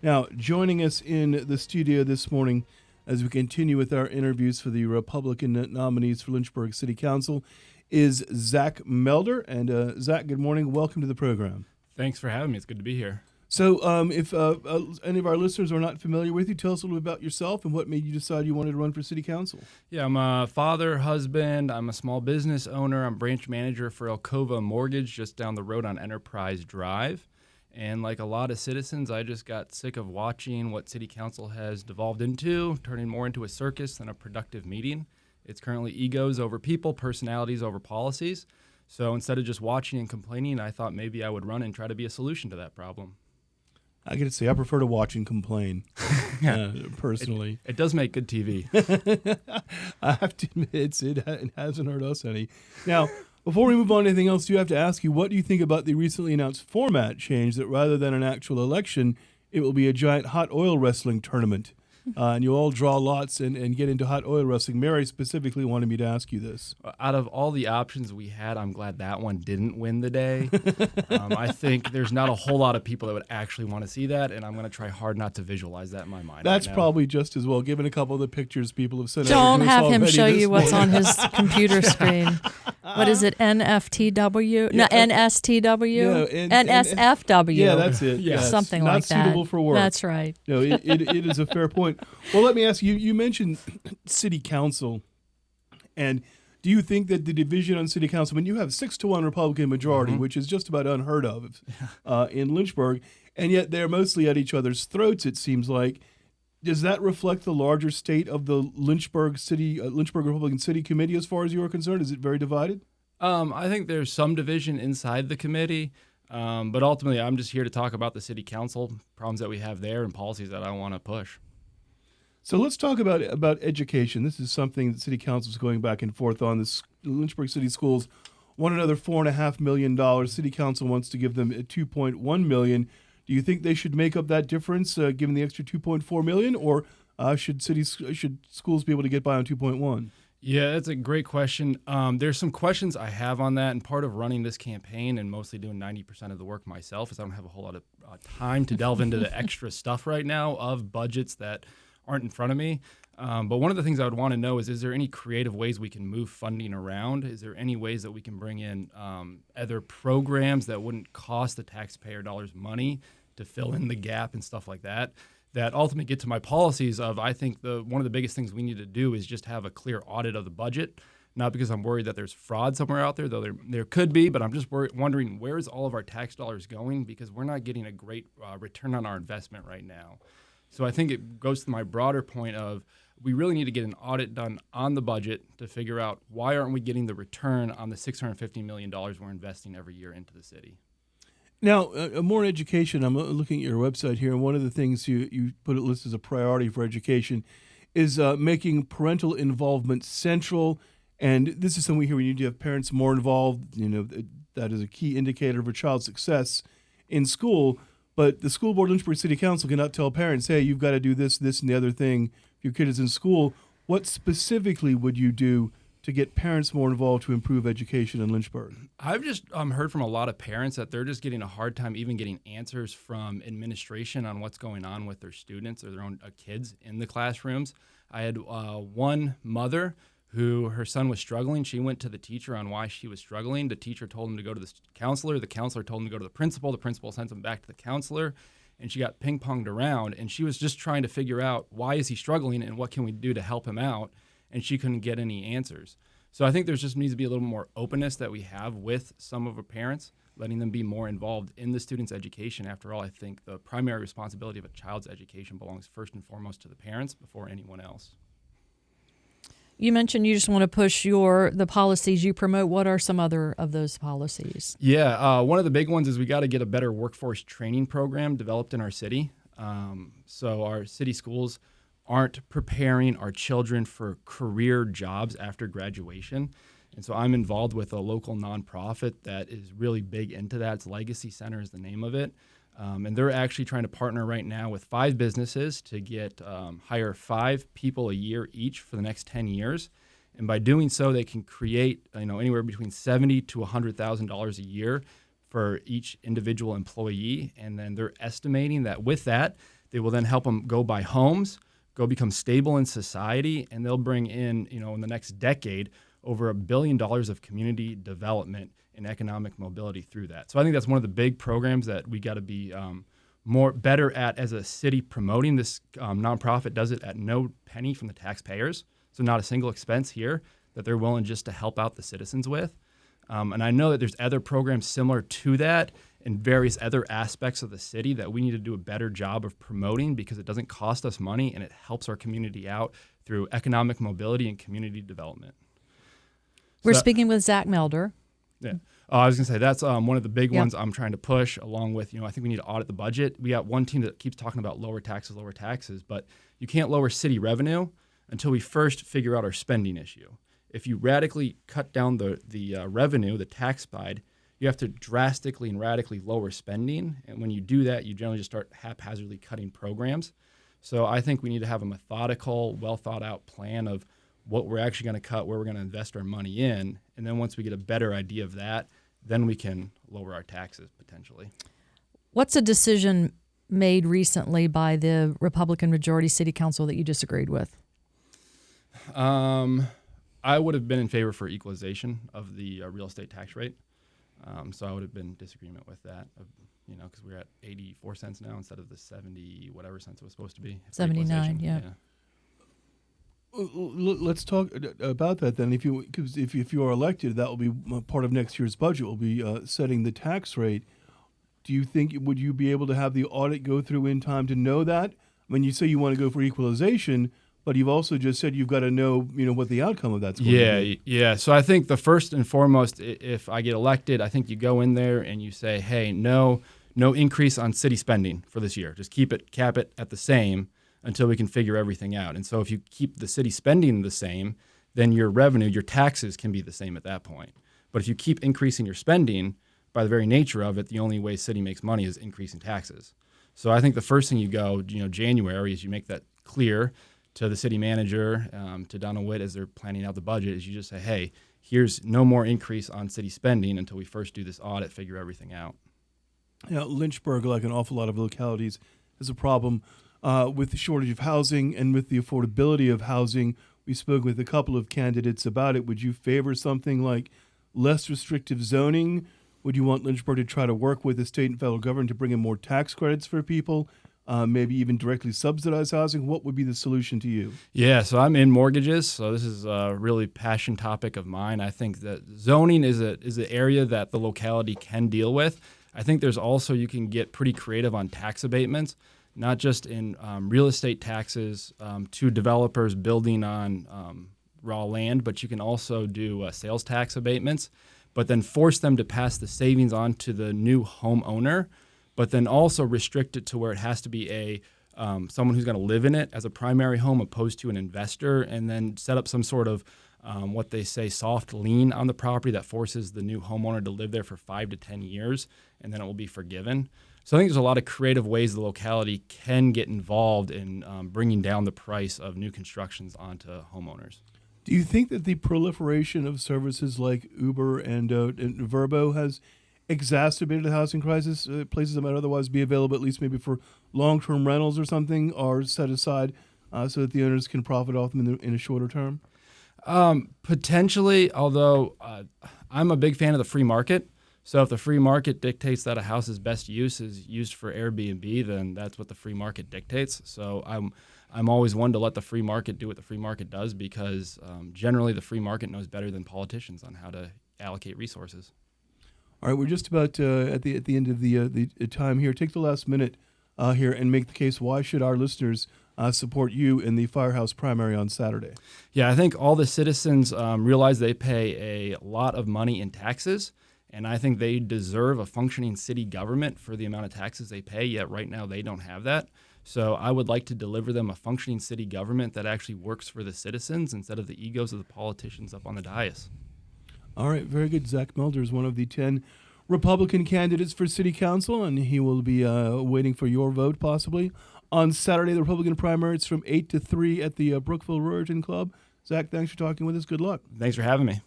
Now, joining us in the studio this morning as we continue with our interviews for the Republican nominees for Lynchburg City Council is Zach Melder. And Zach, good morning. Welcome to the program. Thanks for having me. It's good to be here. So if any of our listeners are not familiar with you, tell us a little bit about yourself and what made you decide you wanted to run for city council. Yeah, I'm a father, husband. I'm a small business owner. I'm branch manager for Alcova Mortgage just down the road on Enterprise Drive. And like a lot of citizens, I just got sick of watching what city council has devolved into, turning more into a circus than a productive meeting. It's currently egos over people, personalities over policies. So instead of just watching and complaining, I thought maybe I would run and try to be a solution to that problem. I got to say, I prefer to watch and complain, personally. It does make good TV. I have to admit, it hasn't hurt us any. Now, before we move on to anything else, do you have to ask you, what do you think about the recently announced format change that rather than an actual election, it will be a giant hot oil wrestling tournament? And you'll all draw lots and get into hot oil wrestling. Mary specifically wanted me to ask you this. Out of all the options we had, I'm glad that one didn't win the day. I think there's not a whole lot of people that would actually want to see that, and I'm going to try hard not to visualize that in my mind. That's right now. Probably just as well, given a couple of the pictures people have sent Don't over to us have him already show this you what's morning. on his computer screen. What is it? NFTW? No, NSTW? Yeah, NSFW? Yeah, that's it. Yeah. Something Not like that. suitable for work. That's right. No, it is a fair point. Well, let me ask you, you mentioned city council, and do you think that the division on city council, when you have 6-1 Republican majority, which is just about unheard of in Lynchburg, and yet they're mostly at each other's throats, it seems like, does that reflect the larger state of the Lynchburg Republican City Committee as far as you are concerned? Is it very divided? I think there's some division inside the committee, but ultimately I'm just here to talk about the city council, problems that we have there, and policies that I want to push. So let's talk about education. This is something that City Council is going back and forth on. The Lynchburg City Schools want another $4.5 million. City Council wants to give them $2.1 million. Do you think they should make up that difference, given the extra $2.4 million, or should schools be able to get by on 2.1? Yeah, that's a great question. There's some questions I have on that, and part of running this campaign and mostly doing 90% of the work myself is I don't have a whole lot of time to delve into the extra stuff right now of budgets that aren't in front of me. But one of the things I would want to know is there any creative ways we can move funding around? Is there any ways that we can bring in other programs that wouldn't cost the taxpayer dollars money to fill in the gap and stuff like that? That ultimately get to my policies of, I think one of the biggest things we need to do is just have a clear audit of the budget. Not because I'm worried that there's fraud somewhere out there, though there could be, but I'm just wondering where is all of our tax dollars going, because we're not getting a great return on our investment right now. So I think it goes to my broader point of we really need to get an audit done on the budget to figure out why aren't we getting the return on the $650 million we're investing every year into the city. Now, more education. I'm looking at your website here, and one of the things you put it listed as a priority for education is making parental involvement central. And this is something we hear we need to have parents more involved. You know, that is a key indicator of a child's success in school. But the school board, Lynchburg City Council, cannot tell parents, hey, you've got to do this, this, and the other thing if your kid is in school. What specifically would you do to get parents more involved to improve education in Lynchburg? I've just heard from a lot of parents that they're just getting a hard time even getting answers from administration on what's going on with their students or their own kids in the classrooms. I had one mother who her son was struggling. She went to the teacher on why she was struggling. The teacher told him to go to the counselor. The counselor told him to go to the principal. The principal sent him back to the counselor, and she got ping-ponged around. And she was just trying to figure out why is he struggling and what can we do to help him out, and she couldn't get any answers. So I think there just needs to be a little more openness that we have with some of our parents, letting them be more involved in the student's education. After all, I think the primary responsibility of a child's education belongs first and foremost to the parents before anyone else. You mentioned you just want to push the policies you promote. What are some other of those policies? Yeah, one of the big ones is we got to get a better workforce training program developed in our city. So our city schools aren't preparing our children for career jobs after graduation. And so I'm involved with a local nonprofit that is really big into that. It's Legacy Center is the name of it. And they're actually trying to partner right now with 5 businesses to hire 5 people a year each for the next 10 years. And by doing so, they can create anywhere between $70,000 to $100,000 a year for each individual employee. And then they're estimating that with that, They will then help them go buy homes, go become stable in society, and they'll bring in, in the next decade, over $1 billion of community development and economic mobility through that. So I think that's one of the big programs that we got to be better at as a city promoting. This nonprofit does it at no penny from the taxpayers, so not a single expense here that they're willing just to help out the citizens with. And I know that there's other programs similar to that in various other aspects of the city that we need to do a better job of promoting, because it doesn't cost us money and it helps our community out through economic mobility and community development. We're speaking with Zach Melder. Yeah. I was going to say that's one of the big ones I'm trying to push, along with, I think we need to audit the budget. We got one team that keeps talking about lower taxes, but you can't lower city revenue until we first figure out our spending issue. If you radically cut down the revenue, the tax side, you have to drastically and radically lower spending. And when you do that, you generally just start haphazardly cutting programs. So I think we need to have a methodical, well thought out plan of what we're actually going to cut, where we're going to invest our money in. And then once we get a better idea of that, then we can lower our taxes potentially. What's a decision made recently by the Republican majority city council that you disagreed with? I would have been in favor for equalization of the real estate tax rate. So I would have been in disagreement with that, because we're at 84 cents now instead of the 70 whatever cents it was supposed to be. 79, yeah. Let's talk about that then. Because if you are elected, that will be part of next year's budget. Will be setting the tax rate. Do you think would you be able to have the audit go through in time to know that? When you say you want to go for equalization, but you've also just said you've got to know what the outcome of that's going to be. Yeah. So I think the first and foremost, if I get elected, I think you go in there and you say, hey, no increase on city spending for this year. Just cap it at the same until we can figure everything out. And so if you keep the city spending the same, then your revenue, your taxes can be the same at that point. But if you keep increasing your spending, by the very nature of it, the only way city makes money is increasing taxes. So I think the first thing you go, January, is you make that clear to the city manager, to Donna Witt as they're planning out the budget, is you just say, hey, here's no more increase on city spending until we first do this audit, figure everything out. Lynchburg, like an awful lot of localities, has a problem with the shortage of housing and with the affordability of housing. We spoke with a couple of candidates about it. Would you favor something like less restrictive zoning? Would you want Lynchburg to try to work with the state and federal government to bring in more tax credits for people? Maybe even directly subsidize housing? What would be the solution to you? Yeah, so I'm in mortgages, so this is a really passion topic of mine. I think that zoning is an area that the locality can deal with. I think there's also, you can get pretty creative on tax abatements, not just in real estate taxes to developers building on raw land, but you can also do sales tax abatements, but then force them to pass the savings on to the new homeowner, but then also restrict it to where it has to be someone who's going to live in it as a primary home opposed to an investor, and then set up some sort of what they say soft lien on the property that forces the new homeowner to live there for 5 to 10 years, and then it will be forgiven. So I think there's a lot of creative ways the locality can get involved in bringing down the price of new constructions onto homeowners. Do you think that the proliferation of services like Uber and Vrbo has exacerbated the housing crisis? Places that might otherwise be available, at least maybe for long-term rentals or something, are set aside so that the owners can profit off them in a shorter term? Potentially, although I'm a big fan of the free market. So if the free market dictates that a house's best use is used for Airbnb, then that's what the free market dictates. So I'm always one to let the free market do what the free market does, because generally the free market knows better than politicians on how to allocate resources. All right, we're just about at the end of the time here. Take the last minute here and make the case. Why should our listeners support you in the Firehouse primary on Saturday? Yeah, I think all the citizens realize they pay a lot of money in taxes, and I think they deserve a functioning city government for the amount of taxes they pay, yet right now they don't have that. So I would like to deliver them a functioning city government that actually works for the citizens instead of the egos of the politicians up on the dais. All right, very good. Zach Melder is one of the 10 Republican candidates for city council, and he will be waiting for your vote possibly on Saturday, the Republican primary. It's from 8 to 3 at the Brookville Ruritan Club. Zach, thanks for talking with us. Good luck. Thanks for having me.